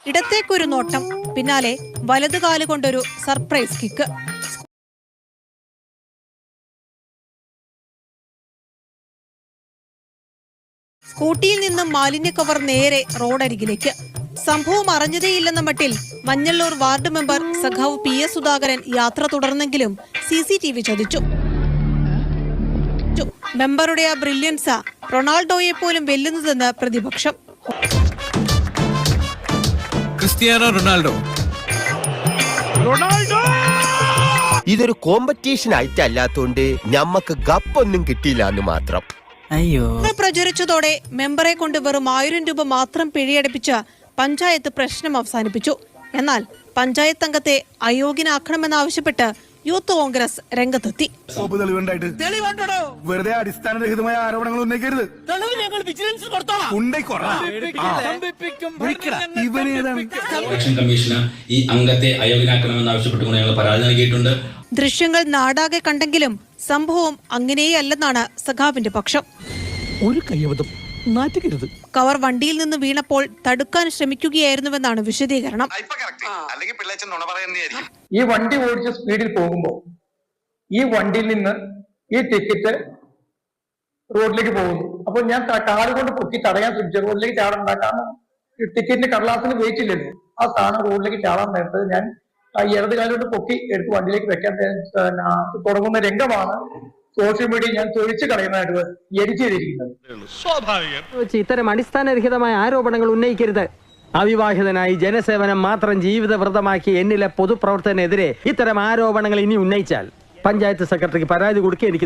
ഇടത്തേക്കൊരു നോട്ടം, പിന്നാലെ വലതുകാലുകൊണ്ടൊരു surprise kick. സ്കൂട്ടിയിൽ നിന്നും മാലിന്യ കവർ നേരെ റോഡരികിലേക്ക്. സംഭവം അറിഞ്ഞതേയില്ലെന്ന മട്ടിൽ മഞ്ഞള്ളൂർ വാർഡ് മെമ്പർ സഖാവ് PS സുധാകരൻ യാത്ര തുടർന്നെങ്കിലും CCTV ചതിച്ചു. മെമ്പറുടെ ആ ബ്രില്യൻസ് റൊണാൾഡോയെ പോലും വെല്ലുന്നതെന്ന് പ്രതിപക്ഷം. ക്രിസ്ത്യാനോ റൊണാൾഡോ ഇതൊരു കോമ്പറ്റീഷൻ ആയിട്ടല്ലാത്തോണ്ട് ഞമ്മക്ക് ഗപ്പൊന്നും കിട്ടിയില്ല എന്ന് മാത്രം. പ്രചരിച്ചതോടെ മെമ്പറെ കൊണ്ട് വെറും 1000 രൂപ മാത്രം പിഴയടപ്പിച്ച് പഞ്ചായത്ത് പ്രശ്നം അവസാനിപ്പിച്ചു. എന്നാൽ പഞ്ചായത്ത് അംഗത്തെ അയോഗ്യനാക്കണമെന്നാവശ്യപ്പെട്ട് യൂത്ത് കോൺഗ്രസ് രംഗത്തെത്തി. വെറുതെ അടിസ്ഥാനരഹിതമായ ആരോപണങ്ങൾ ഉന്നയിക്കരുത്. ഇലക്ഷൻ കമ്മീഷന് ഈ അംഗത്തെ അയോഗ്യനാക്കണമെന്ന് ആവശ്യപ്പെട്ടുകൊണ്ട് ഞങ്ങൾ പരാതി നൽകിയിട്ടുണ്ട്. ദൃശ്യങ്ങൾ നാടാകെ കണ്ടെങ്കിലും സംഭവം അങ്ങനെയല്ലെന്നാണ് സഖാവിന്റെ പക്ഷം. ഒരു കയ്യബദ്ധം നാറ്റുകരുത്. കവർ വണ്ടിയിൽ നിന്ന് വീണപ്പോൾ തടുക്കാൻ ശ്രമിക്കുകയായിരുന്നുവെന്നാണ് വിശദീകരണം. ഈ വണ്ടി ഓടിച്ച സ്പീഡിൽ പോകുമ്പോൾ ഈ വണ്ടിയിൽ നിന്ന് ഈ ടിക്കറ്റ് റോഡിലേക്ക് പോകുന്നു. അപ്പോൾ ഞാൻ കാലുകൊണ്ട് പൊക്കി തടയാൻ ശ്രമിച്ചു. റോഡിലേക്ക് ചാടുണ്ടാക്കാൻ ടിക്കറ്റിന്റെ കടലാസിന് വെയിറ്റ് ഇല്ലല്ലോ. ആ സ്ഥാനം റോഡിലേക്ക് ചാടാൻ നേരത്തെ ഞാൻ ഇടത് കാലുകൊണ്ട് പൊക്കി എടുത്ത് വണ്ടിയിലേക്ക് വെക്കാൻ തുടങ്ങുന്ന രംഗമാണ് സോഷ്യൽ മീഡിയ ഞാൻ തൊഴിച്ചു കളയുന്നതായിട്ട് എഡിറ്റ് ചെയ്തിരിക്കുന്നത്. ഇത്തരം അടിസ്ഥാനരഹിതമായ ആരോപണങ്ങൾ ഉന്നയിക്കരുത്. അവിവാഹിതനായി ജനസേവനം മാത്രം ജീവിത വ്രതമാക്കി എന്നിലെ പൊതുപ്രവർത്തനെതിരെ ഇത്തരം ആരോപണങ്ങൾ ഇനി ഉന്നയിച്ചാൽ പഞ്ചായത്ത് സെക്രട്ടറിക്ക് പരാതി കൊടുക്കുക എനിക്ക്